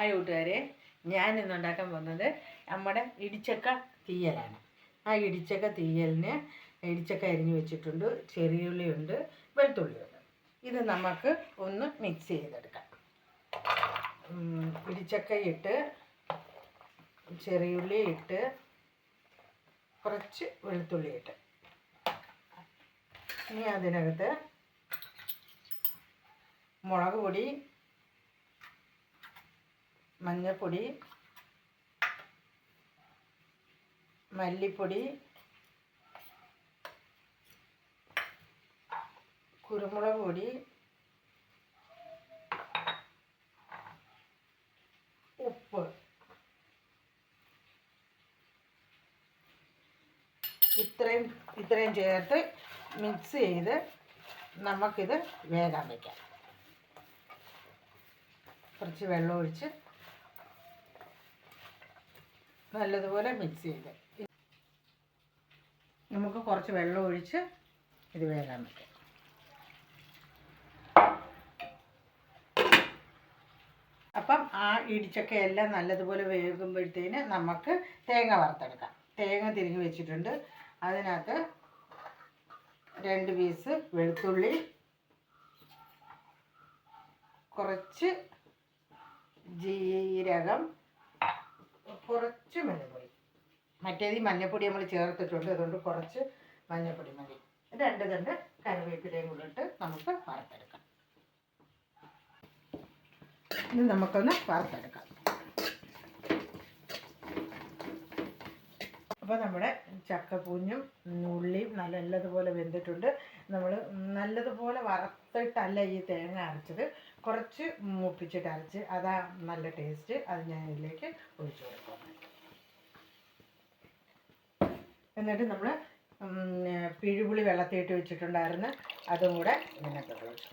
Hi കൂട്ടുകാരെ, ഞാൻ ഇന്ന് ഉണ്ടാക്കാൻ പോകുന്നത് നമ്മുടെ ഇടിച്ചക്ക തീയലാണ്. ആ ഇടിച്ചക്ക തീയലിന് ഇടിച്ചക്ക അരിഞ്ഞു വെച്ചിട്ടുണ്ട്, ചെറിയുള്ളിയുണ്ട്, വെളുത്തുള്ളിയുണ്ട്. ഇത് നമുക്ക് ഒന്ന് മിക്സ് ചെയ്തെടുക്കാം. ഇടിച്ചക്ക ഇട്ട്, ചെറിയുള്ളി ഇട്ട്, കുറച്ച് വെളുത്തുള്ളി ഇട്ട്, ഇനി അതിനകത്ത് മുളക് പൊടി, മഞ്ഞൾപ്പൊടി, മല്ലിപ്പൊടി, കുരുമുളക് പൊടി, ഉപ്പ്, ഇത്രയും ചേർത്ത് മിക്സ് ചെയ്ത് നമുക്കിത് വേകാൻ വയ്ക്കാം. കുറച്ച് വെള്ളം ഒഴിച്ച് നല്ലതുപോലെ മിക്സ് ചെയ്ത് നമുക്ക് കുറച്ച് വെള്ളം ഒഴിച്ച് ഇത് വേകാൻ വയ്ക്കാം. അപ്പം ആ ഇടിച്ചക്ക എല്ലാം നല്ലതുപോലെ വേകുമ്പോഴത്തേന് നമുക്ക് തേങ്ങ വറുത്തെടുക്കാം. തേങ്ങ തിരിഞ്ഞ് വെച്ചിട്ടുണ്ട്. അതിനകത്ത് 2 പീസ് വെളുത്തുള്ളി, കുറച്ച് ജീരകം, കുറച്ച് മഞ്ഞൾപ്പൊടി. മറ്റേത് മഞ്ഞൾപ്പൊടി നമ്മൾ ചേർത്തിട്ടുണ്ട്, അതുകൊണ്ട് കുറച്ച് മഞ്ഞൾപ്പൊടി മതി. 2 തണ്ട് കറിവേപ്പിലയും കൂടെ ഇട്ട് നമുക്ക് വറുത്തെടുക്കാം. ഇത് നമുക്കൊന്ന് വറുത്തെടുക്കാം. അപ്പോൾ നമ്മുടെ ചക്കപ്പൂഞ്ഞും ഉള്ളിയും നല്ലതുപോലെ വെന്തിട്ടുണ്ട്. നമ്മൾ നല്ലതുപോലെ വറുത്തിട്ടല്ല ഈ തേങ്ങ അരച്ചത്, കുറച്ച് മൂപ്പിച്ചിട്ട് അരച്ച്, അതാ നല്ല ടേസ്റ്റ്. അത് ഞാൻ ഇതിലേക്ക് ഒഴിച്ചു കൊടുക്കാം. എന്നിട്ട് നമ്മൾ പിഴുപുളി വെള്ളത്തിയിട്ട് വെച്ചിട്ടുണ്ടായിരുന്നു, അതും കൂടെ ഇതിനകത്ത് ഒഴിച്ചു.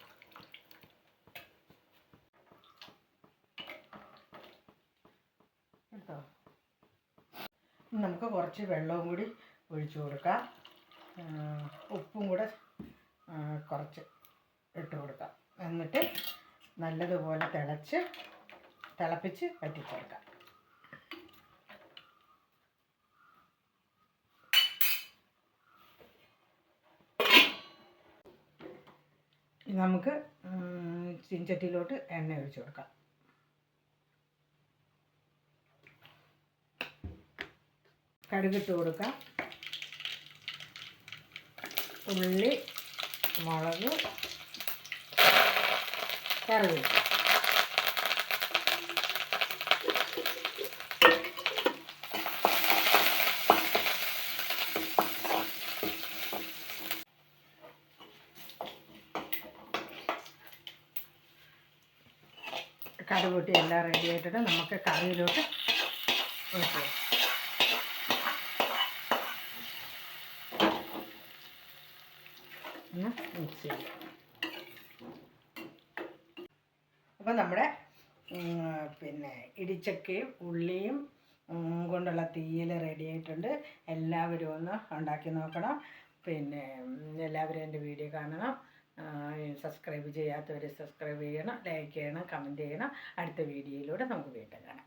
കേട്ടോ, നമുക്ക് കുറച്ച് വെള്ളവും കൂടി ഒഴിച്ചു കൊടുക്കാം. ഉപ്പും കൂടെ കുറച്ച് ഇട്ട് കൊടുക്കാം. എന്നിട്ട് നല്ലതുപോലെ തിളപ്പിച്ച് വറ്റിച്ചെടുക്കാം. നമുക്ക് ചീഞ്ചട്ടിയിലോട്ട് എണ്ണ ഒഴിച്ചു കൊടുക്കാം. കടുകിട്ട് കൊടുക്കാം. ഉള്ളി, മുളക്, കറിവേപ്പില. കടുകൂട്ടി എല്ലാം റെഡി ആയിട്ടിട്ട് നമുക്ക് കറിയിലോട്ട് ഒഴിച്ചു. ഒന്ന് മിക്സ് ചെയ്യാം. അപ്പോൾ നമ്മുടെ ഇടിച്ചക്കയും ഉള്ളിയും കൊണ്ടുള്ള തീയൽ റെഡി ആയിട്ടുണ്ട്. എല്ലാവരും ഒന്ന് ഉണ്ടാക്കി നോക്കണം. എല്ലാവരും എൻ്റെ വീഡിയോ കാണണം. സബ്സ്ക്രൈബ് ചെയ്യാത്തവർ സബ്സ്ക്രൈബ് ചെയ്യണം, ലൈക്ക് ചെയ്യണം, കമൻറ്റ് ചെയ്യണം. അടുത്ത വീഡിയോയിലൂടെ നമുക്ക് വീണ്ടും കാണാം.